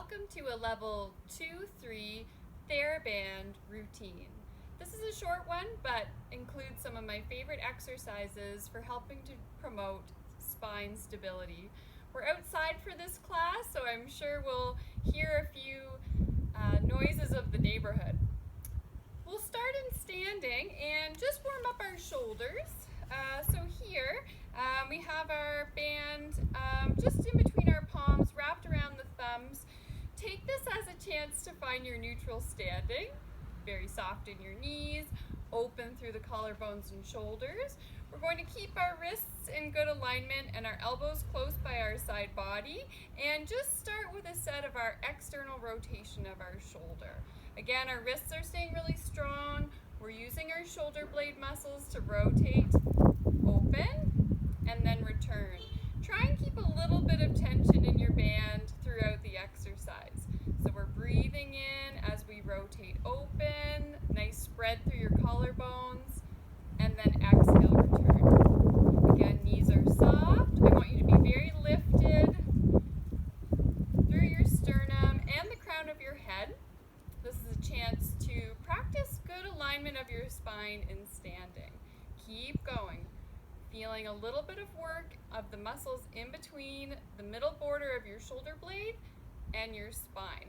Welcome to a level 2-3 Theraband routine. This is a short one, but includes some of my favorite exercises for helping to promote spine stability. We're outside for this class, so I'm sure we'll hear a few noises of the neighborhood. We'll start in standing and just warm up our shoulders. So here we have our band just in between our palms, wrapped around the thumbs. Take this as a chance to find your neutral standing. Very soft in your knees, open through the collarbones and shoulders. We're going to keep our wrists in good alignment and our elbows close by our side body, and just start with a set of our external rotation of our shoulder. Again, our wrists are staying really strong. We're using our shoulder blade muscles to rotate, open, and then return. Try and keep a little bit of tension in your band throughout the exercise. So we're breathing in as we rotate open, nice spread through your collarbones, and then exhale, return. Again, knees are soft. I want you to be very lifted through your sternum and the crown of your head. This is a chance to practice good alignment of your spine in standing. Keep going. Feeling a little bit of work of the muscles in between the middle border of your shoulder blade and your spine.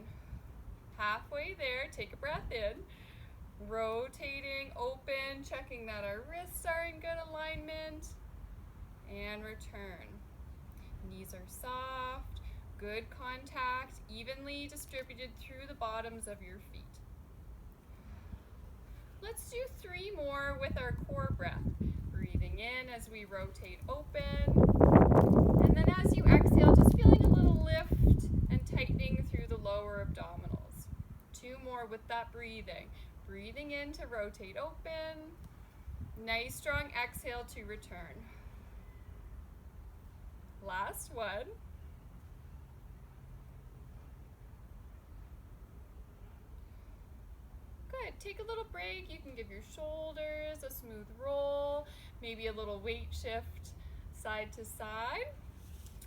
Halfway there, take a breath in. Rotating, open, checking that our wrists are in good alignment, and return. Knees are soft, good contact, evenly distributed through the bottoms of your feet. Let's do 3 more with our core breath. Breathing in as we rotate open, and then as you exhale, just feeling a little lift and tightening through the lower abdominals. 2 more with that breathing. Breathing in to rotate open. Nice strong exhale to return. Last one. Good. Take a little break. You can give your shoulders a smooth roll, maybe a little weight shift side to side.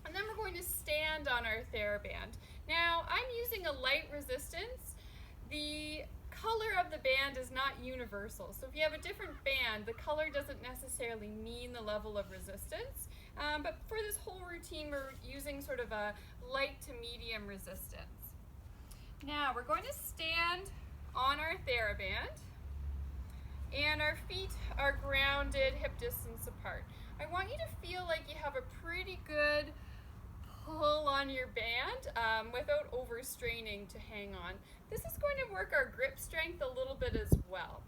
And then we're going to stand on our Theraband. Now, I'm using a light resistance. The color of the band is not universal. So if you have a different band, the color doesn't necessarily mean the level of resistance. But for this whole routine, we're using sort of a light to medium resistance. Now, we're going to stand on our Theraband, and our feet are grounded hip distance apart. I want you to feel like you have a pretty good pull on your band without overstraining to hang on. This is going to work our grip strength a little bit as well.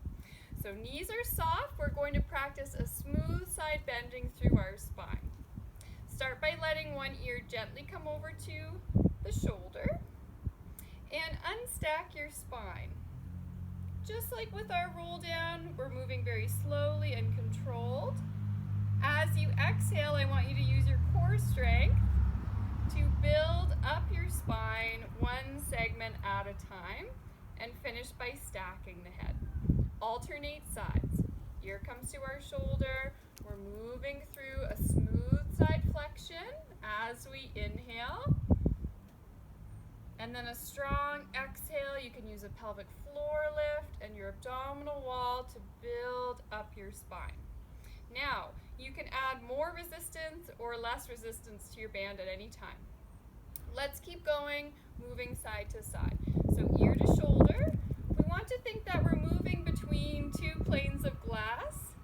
So knees are soft. We're going to practice a smooth side bending through our spine. Start by letting one ear gently come over to the shoulder and unstack your spine. Just like with our roll down, we're moving very slowly and controlled. As you exhale, I want you to use your core strength to build up your spine one segment at a time and finish by stacking the head. Alternate sides. Ear comes to our shoulder. We're moving through a smooth side flexion as we inhale. And then a strong exhale. You can use a pelvic floor lift and your abdominal wall to build up your spine. Now, you can add more resistance or less resistance to your band at any time. Let's keep going, moving side to side. So ear to shoulder. We want to think that we're moving between 2 planes of glass.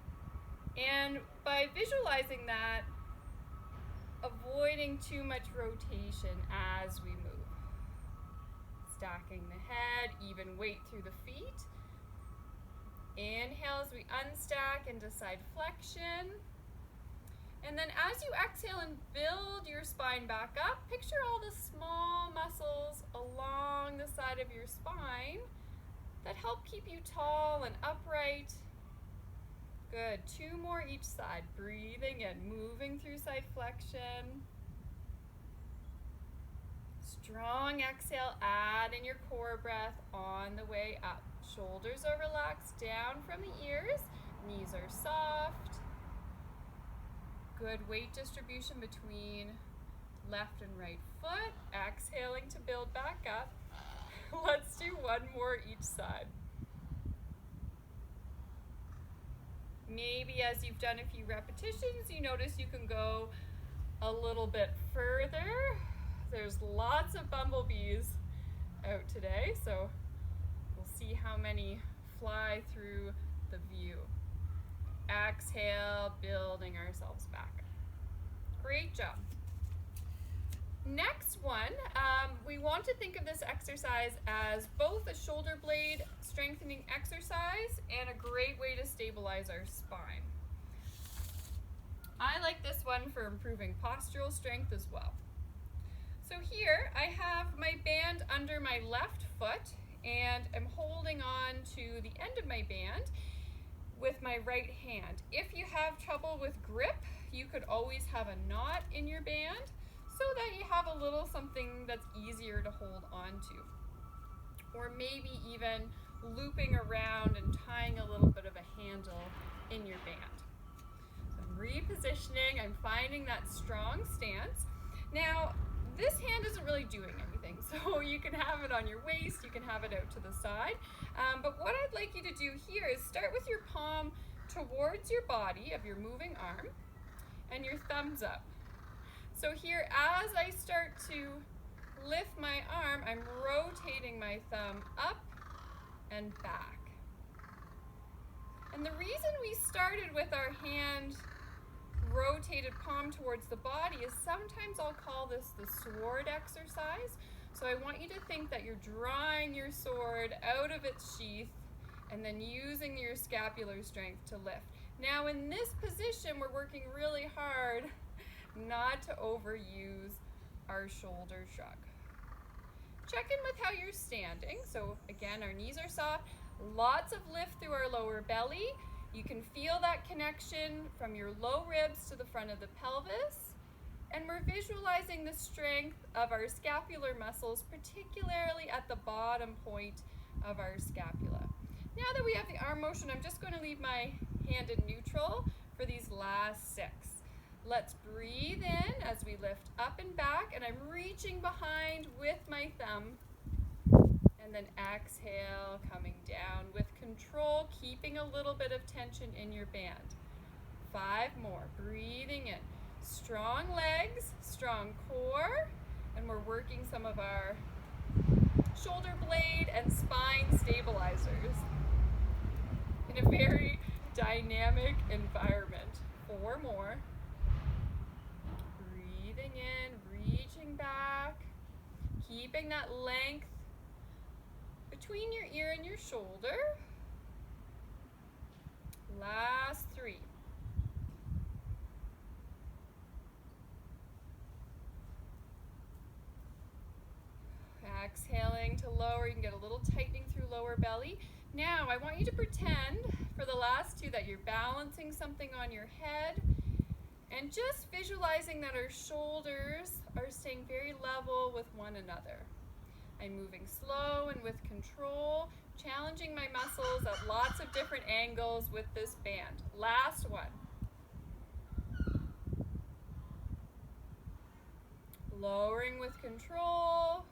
And by visualizing that, avoiding too much rotation as we move. Stacking the head, even weight through the feet. Inhale as we unstack into side flexion. And then as you exhale and build your spine back up, picture all the small muscles along the side of your spine that help keep you tall and upright. Good. 2 more each side. Breathing and moving through side flexion. Strong exhale, add in your core breath on the way up. Shoulders are relaxed down from the ears, knees are soft. Good weight distribution between Left and right foot, exhaling to build back up. Let's do one more each side. Maybe as you've done a few repetitions, you notice you can go a little bit further. There's lots of bumblebees out today, so we'll see how many fly through the view. Exhale, building ourselves back. Great job. Next one, we want to think of this exercise as both a shoulder blade strengthening exercise and a great way to stabilize our spine. I like this one for improving postural strength as well. So here I have my band under my left foot and I'm holding on to the end of my band with my right hand. If you have trouble with grip, you could always have a knot in your band so that you have a little something that's easier to hold on to. Or maybe even looping around and tying a little bit of a handle in your band. So I'm repositioning, I'm finding that strong stance. Now, this hand isn't really doing anything, so you can have it on your waist, you can have it out to the side. But what I'd like you to do here is start with your palm towards your body of your moving arm and your thumbs up. So here, as I start to lift my arm, I'm rotating my thumb up and back. And the reason we started with our hand rotated palm towards the body is sometimes I'll call this the sword exercise. So I want you to think that you're drawing your sword out of its sheath and then using your scapular strength to lift. Now in this position, we're working really hard not to overuse our shoulder shrug. Check in with how you're standing. So again, our knees are soft, lots of lift through our lower belly. You can feel that connection from your low ribs to the front of the pelvis. And we're visualizing the strength of our scapular muscles, particularly at the bottom point of our scapula. Now that we have the arm motion, I'm just going to leave my hand in neutral for these last 6. Let's breathe in as we lift up and back, and I'm reaching behind with my thumb. And then exhale, coming down with control, keeping a little bit of tension in your band. 5 more, breathing in. Strong legs, strong core, and we're working some of our shoulder blade and spine stabilizers in a very dynamic environment. 4 more. Breathing in, reaching back, keeping that length between your ear and your shoulder. Last 3. Exhaling to lower, you can get a little tightening through lower belly. Now I want you to pretend for the last 2 that you're balancing something on your head and just visualizing that our shoulders are staying very level with one another. I'm moving slow and with control, challenging my muscles at lots of different angles with this band. Last one. Lowering with control.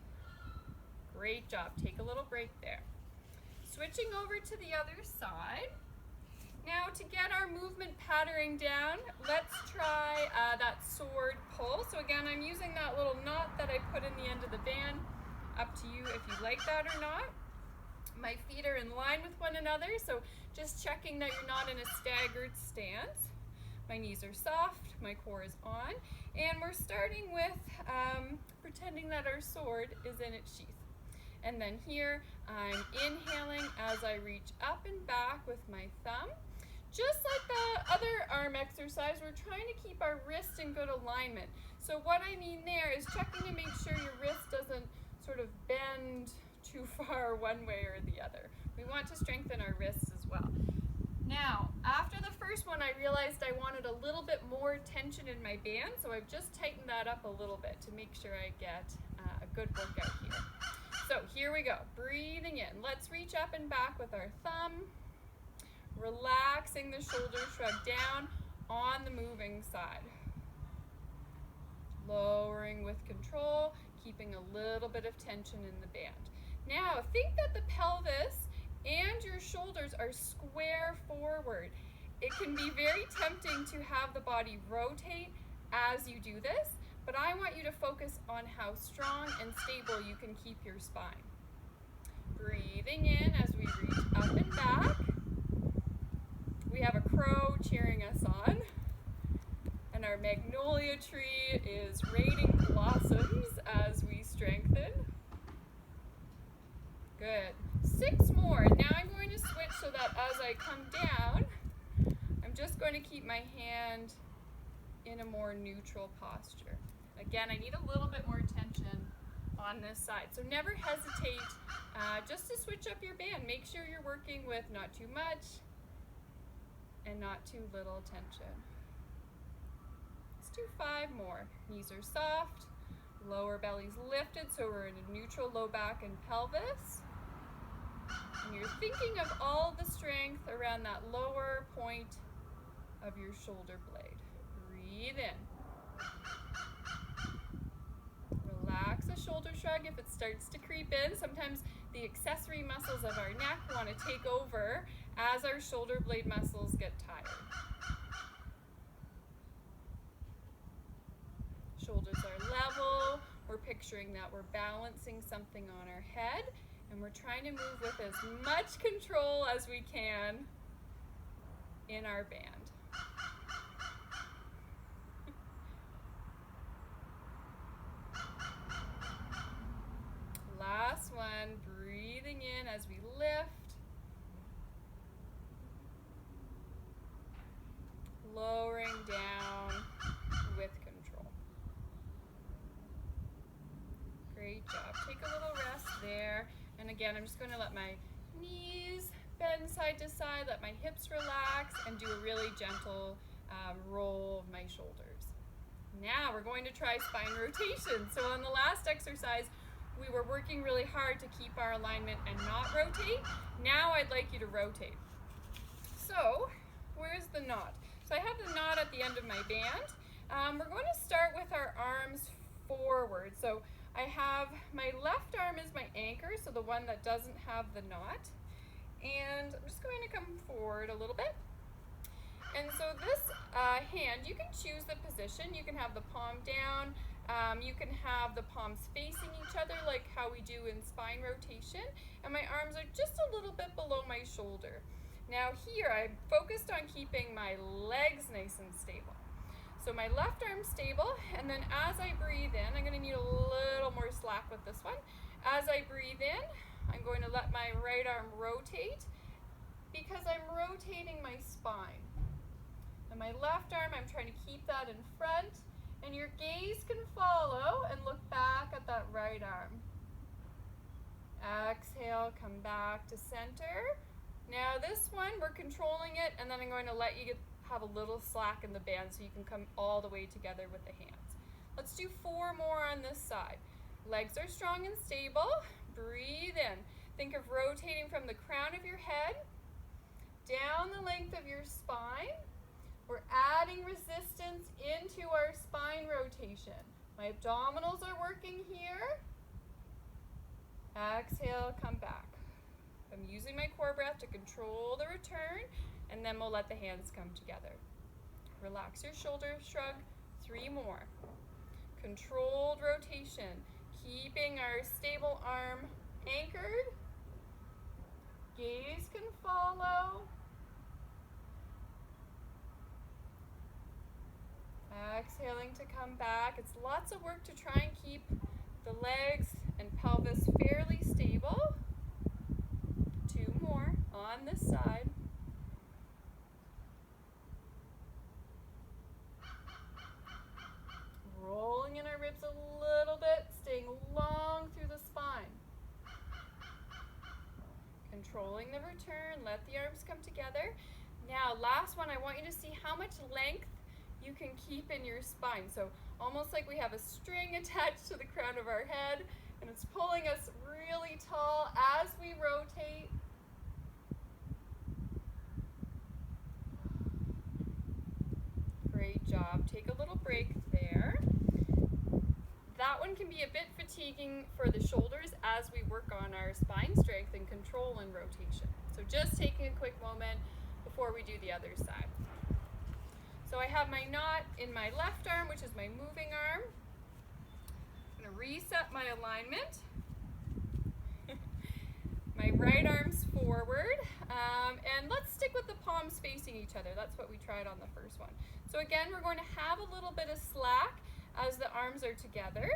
Great job. Take a little break there. Switching over to the other side. Now to get our movement patterning down, let's try that sword pull. So again, I'm using that little knot that I put in the end of the band. Up to you if you like that or not. My feet are in line with one another, so just checking that you're not in a staggered stance. My knees are soft, my core is on, and we're starting with pretending that our sword is in its sheath. And then here, I'm inhaling as I reach up and back with my thumb. Just like the other arm exercise, we're trying to keep our wrist in good alignment. So what I mean there is checking to make sure your wrist doesn't sort of bend too far one way or the other. We want to strengthen our wrists as well. Now, after the first one, I realized I wanted a little bit more tension in my band, so I've just tightened that up a little bit to make sure I get a good workout here. So here we go, breathing in. Let's reach up and back with our thumb, relaxing the shoulder shrug down on the moving side. Lowering with control, keeping a little bit of tension in the band. Now, think that the pelvis and your shoulders are square forward. It can be very tempting to have the body rotate as you do this, but I want you to focus on how strong and stable you can keep your spine. Breathing in as we reach up and back. We have a crow cheering us on. And our magnolia tree is raining blossoms as we strengthen. Good. 6 more. Now I'm going to switch so that as I come down, I'm just going to keep my hand in a more neutral posture. Again, I need a little bit more tension on this side. So never hesitate just to switch up your band. Make sure you're working with not too much and not too little tension. Let's do 5 more. Knees are soft, lower belly's lifted, so we're in a neutral low back and pelvis. And you're thinking of all the strength around that lower point of your shoulder blade. Breathe in. Relax the shoulder shrug if it starts to creep in. Sometimes the accessory muscles of our neck want to take over as our shoulder blade muscles get tired. Shoulders are level. We're picturing that we're balancing something on our head, and we're trying to move with as much control as we can in our band. Last one, breathing in as we lift. Lowering down with control. Great job. Take a little rest there. And again, I'm just going to let my knees bend side to side, let my hips relax, and do a really gentle roll of my shoulders. Now we're going to try spine rotation. So on the last exercise, we were working really hard to keep our alignment and not rotate. Now I'd like you to rotate. So where's the knot? So I have the knot at the end of my band. We're going to start with our arms forward. So I have my left arm is my anchor, so the one that doesn't have the knot. And I'm just going to come forward a little bit. And so this hand, you can choose the position. You can have the palm down. You can have the palms facing each other like how we do in spine rotation. And my arms are just a little bit below my shoulder. Now here, I'm focused on keeping my legs nice and stable. So my left arm stable, and then as I breathe in, I'm going to need a little more slack with this one. As I breathe in, I'm going to let my right arm rotate because I'm rotating my spine. And my left arm, I'm trying to keep that in front, and your gaze can follow and look back at that right arm. Exhale, come back to center. Now this one, we're controlling it, and then I'm going to let you have a little slack in the band so you can come all the way together with the hands. Let's do 4 more on this side. Legs are strong and stable. Breathe in. Think of rotating from the crown of your head down the length of your spine. We're adding resistance into our spine rotation. My abdominals are working here. Exhale, come back. I'm using my core breath to control the return, and then we'll let the hands come together. Relax your shoulder shrug. 3 more. Controlled rotation, keeping our stable arm anchored. Gaze can follow. Exhaling to come back. It's lots of work to try and keep the legs and pelvis fairly stable. 2 more on this side. Rolling in our ribs a little bit, staying long through the spine. Controlling the return, let the arms come together. Now, last one, I want you to see how much length you can keep in your spine. So almost like we have a string attached to the crown of our head, and it's pulling us really tall as we rotate. Great job. Take a little break there. one can be a bit fatiguing for the shoulders as we work on our spine strength and control and rotation. So just taking a quick moment before we do the other side. So I have my knot in my left arm, which is my moving arm. I'm going to reset my alignment. My right arm's forward, and let's stick with the palms facing each other. That's what we tried on the first one. So again, we're going to have a little bit of slack as the arms are together.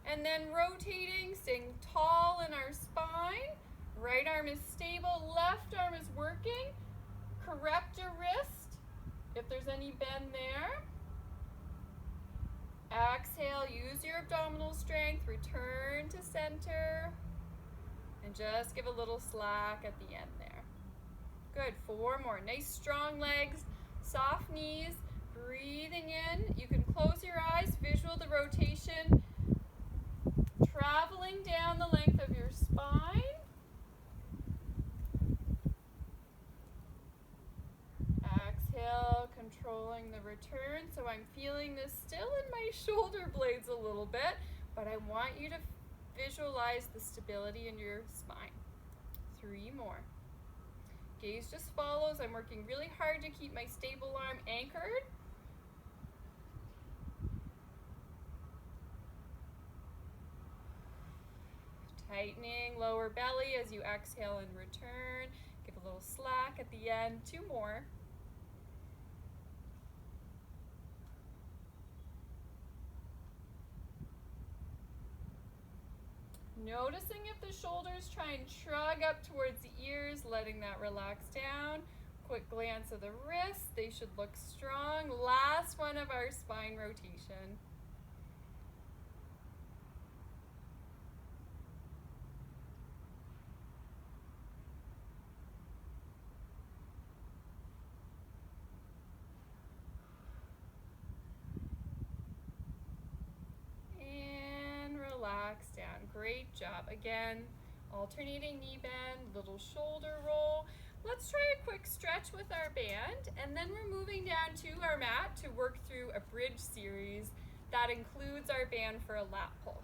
And then rotating, staying tall in our spine. Right arm is stable, left arm is working. Correct your wrist if there's any bend there. Exhale, use your abdominal strength, return to center. And just give a little slack at the end there. Good, 4 more. Nice strong legs, soft knees, breathing in. You can close your eyes, visual the rotation, traveling down the length of your spine. Exhale, controlling the return. So I'm feeling this still in my shoulder blades a little bit, but I want you to visualize the stability in your spine. 3 more. Gaze just follows. I'm working really hard to keep my stable arm anchored. Tightening lower belly as you exhale and return. Give a little slack at the end. 2 more. Noticing if the shoulders try and shrug up towards the ears, letting that relax down. Quick glance of the wrists, they should look strong. Last one of our spine rotation. Relax down. Great job. Again, alternating knee bend, little shoulder roll. Let's try a quick stretch with our band, and then we're moving down to our mat to work through a bridge series that includes our band for a lat pull.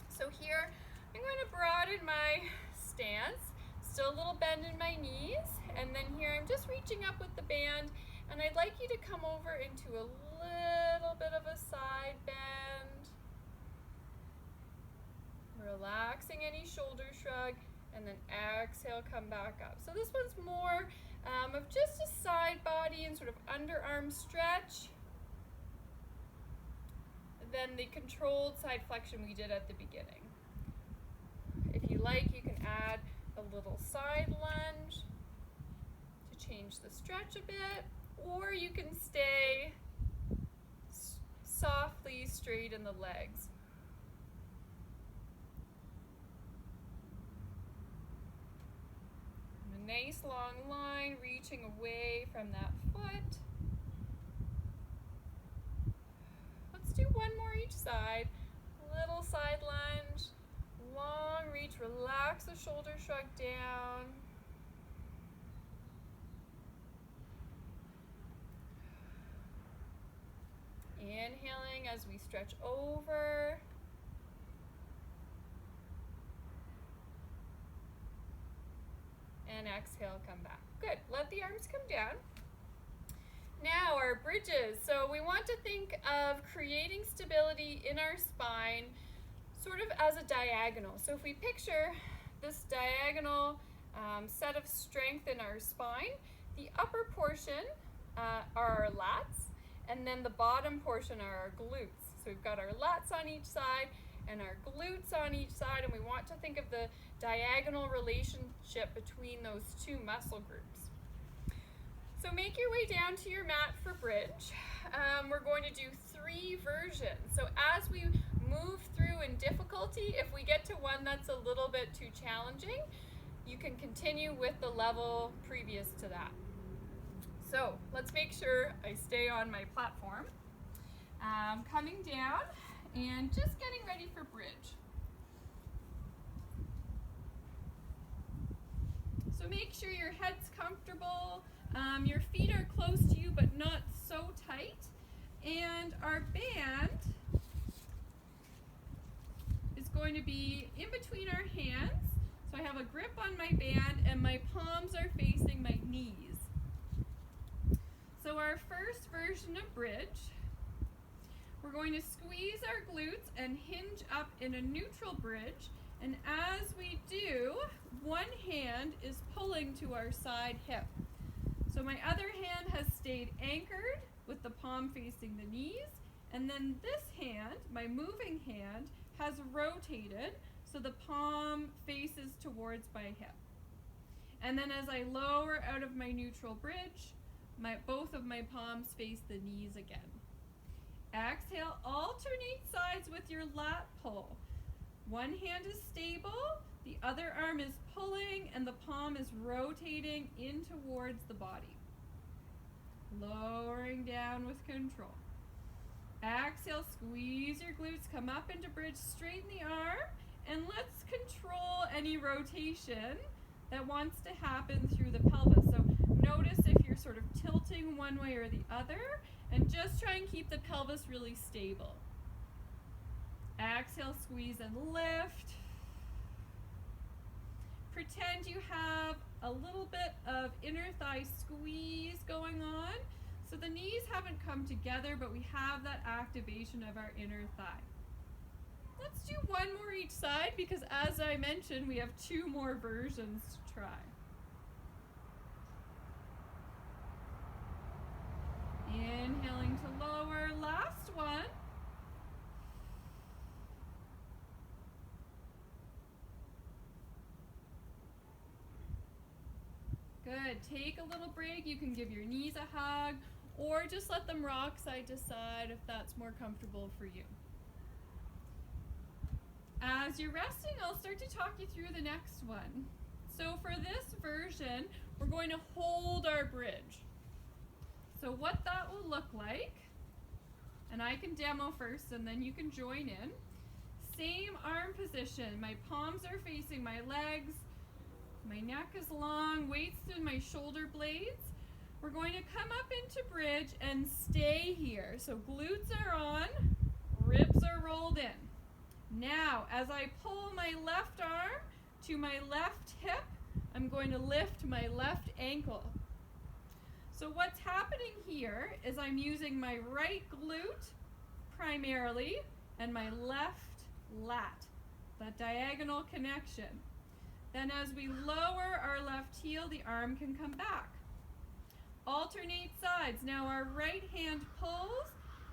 So here, I'm going to broaden my stance, still a little bend in my knees, and then here I'm just reaching up with the band, and I'd like you to come over into a little bit of a side bend. Relaxing any shoulder shrug, and then exhale, come back up. So this one's more of just a side body and sort of underarm stretch than the controlled side flexion we did at the beginning. If you like, you can add a little side lunge to change the stretch a bit, or you can stay softly straight in the legs. Nice long line, reaching away from that foot. Let's do 1 more each side. Little side lunge, long reach, relax the shoulder shrug down. Inhaling as we stretch over. And exhale, come back. Good. Let the arms come down. Now our bridges. So we want to think of creating stability in our spine sort of as a diagonal. So if we picture this diagonal set of strength in our spine, the upper portion are our lats, and then the bottom portion are our glutes. So we've got our lats on each side and our glutes on each side, and we want to think of the diagonal relationship between those 2 muscle groups. So make your way down to your mat for bridge. We're going to do 3 versions. So as we move through in difficulty, if we get to one that's a little bit too challenging, you can continue with the level previous to that. So let's make sure I stay on my platform. Coming down and just getting ready for bridge. So make sure your head's comfortable, your feet are close to you but not so tight, and our band going to be in between our hands. So I have a grip on my band and my palms are facing my knees. So our first version of bridge, we're going to squeeze our glutes and hinge up in a neutral bridge. And as we do, one hand is pulling to our side hip. So my other hand has stayed anchored with the palm facing the knees. And then this hand, my moving hand, has rotated so the palm faces towards my hip. And then as I lower out of my neutral bridge, both of my palms face the knees again. Exhale, alternate sides with your lat pull. One hand is stable, the other arm is pulling, and the palm is rotating in towards the body. Lowering down with control. Exhale, squeeze your glutes, come up into bridge, straighten the arm, and let's control any rotation that wants to happen through the pelvis. So notice if you're sort of tilting one way or the other, and just try and keep the pelvis really stable. Exhale, squeeze and lift. Pretend you have a little bit of inner thigh squeeze going on. So the knees haven't come together, but we have that activation of our inner thigh. Let's do one more each side because as I mentioned, we have 2 more versions to try. Inhaling to lower, last one. Good, take a little break. You can give your knees a hug or just let them rock side to side if that's more comfortable for you. As you're resting, I'll start to talk you through the next one. So for this version, we're going to hold our bridge. So what that will look like, and I can demo first and then you can join in. Same arm position, my palms are facing my legs, my neck is long, weights in my shoulder blades. We're going to come up into bridge and stay here. So glutes are on, ribs are rolled in. Now, as I pull my left arm to my left hip, I'm going to lift my left ankle. So what's happening here is I'm using my right glute primarily and my left lat, that diagonal connection. Then as we lower our left heel, the arm can come back. Alternate sides. Now our right hand pulls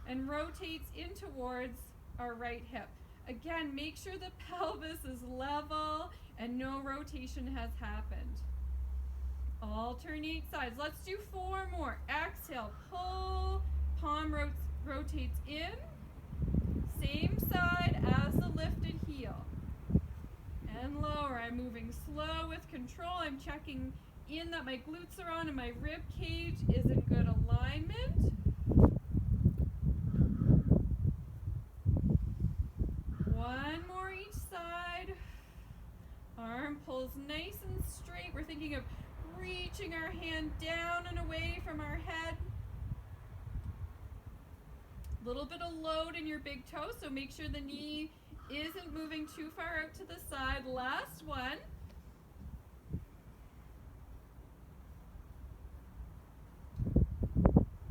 and rotates in towards our right hip. Again, make sure the pelvis is level and no rotation has happened. Alternate sides. Let's do 4 more. Exhale, pull, palm rotates in. Same side as the lifted heel. And lower. I'm moving slow with control. I'm checking in that my glutes are on and my rib cage is in good alignment. One more each side. Arm pulls nice and straight. We're thinking of reaching our hand down and away from our head. A little bit of load in your big toe, so make sure the knee isn't moving too far out to the side. Last one.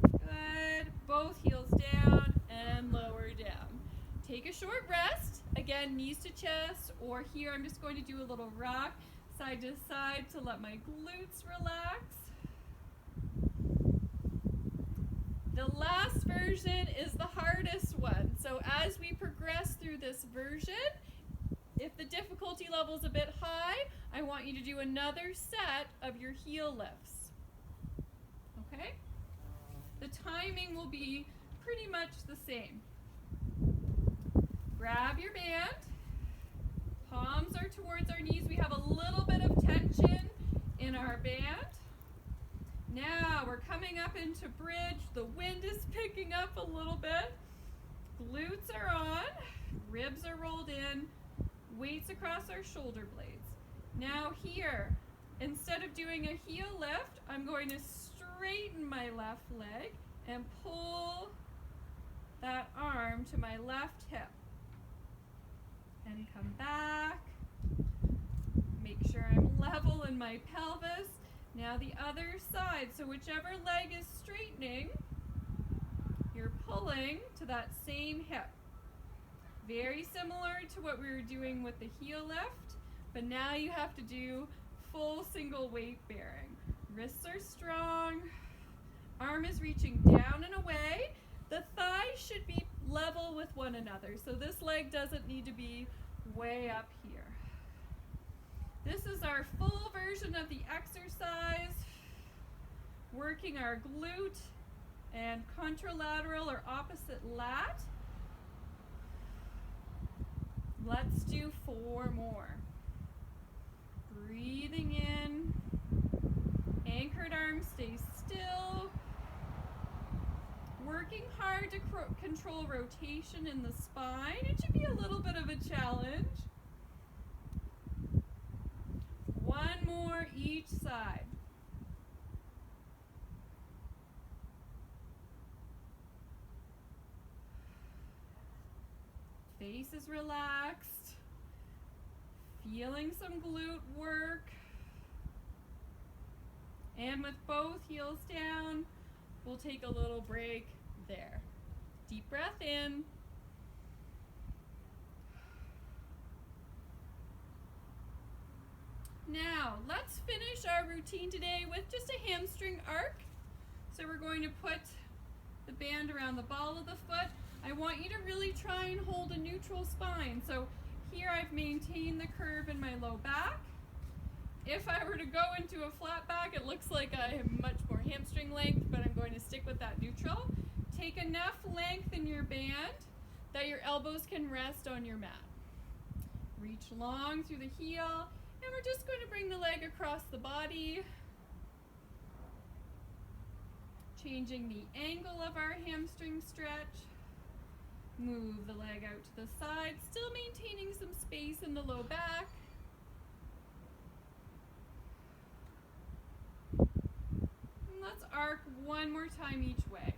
Good. Both heels down and lower down. Take a short rest. Again, knees to chest, or here I'm just going to do a little rock side to side to let my glutes relax. The last version is the hardest one. So as we progress through this version, if the difficulty level is a bit high, I want you to do another set of your heel lifts. Okay? The timing will be pretty much the same. Grab your band. Palms are towards our knees. We have a little bit of tension in our band. Now we're coming up into bridge. The wind is picking up a little bit. Glutes are on. Ribs are rolled in. Weights across our shoulder blades. Now here, instead of doing a heel lift, I'm going to straighten my left leg and pull that arm to my left hip. and come back. Make sure I'm level in my pelvis. Now the other side, so whichever leg is straightening, you're pulling to that same hip. Very similar to what we were doing with the heel lift, but now you have to do full single weight bearing. Wrists are strong, arm is reaching down and away. The thighs should be level with one another, so this leg doesn't need to be way up here. This is our full version of the exercise, working our glute and contralateral or opposite lat. Let's do 4 more. Breathing in, anchored arms stay still. Working hard to control rotation in the spine. It should be a little bit of a challenge. 1 more each side. Face is relaxed. Feeling some glute work. And with both heels down, we'll take a little break there. Deep breath in. Now, let's finish our routine today with just a hamstring arc. So we're going to put the band around the ball of the foot. I want you to really try and hold a neutral spine. So here I've maintained the curve in my low back. If I were to go into a flat back, it looks like I have much more hamstring length, but I'm going to stick with that neutral. Take enough length in your band that your elbows can rest on your mat. Reach long through the heel, and we're just going to bring the leg across the body, changing the angle of our hamstring stretch. Move the leg out to the side, still maintaining some space in the low back. And let's arc 1 more time each way.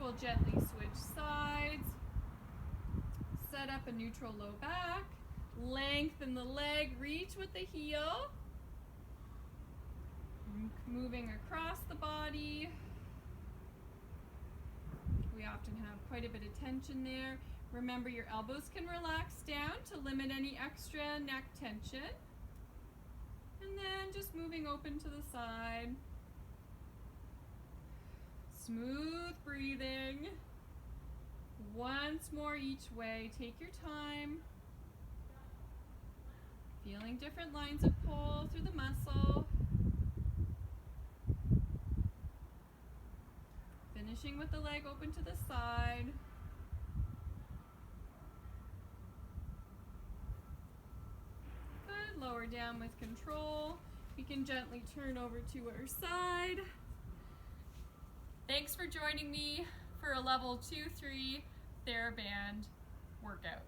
We'll gently switch sides, set up a neutral low back, lengthen the leg, reach with the heel, moving across the body. We often have quite a bit of tension there. Remember, your elbows can relax down to limit any extra neck tension. And then just moving open to the side. Smooth breathing. Once more each way. Take your time. Feeling different lines of pull through the muscle. Finishing with the leg open to the side. Good. Lower down with control. We can gently turn over to our side. Thanks for joining me for a level 2-3 Theraband workout.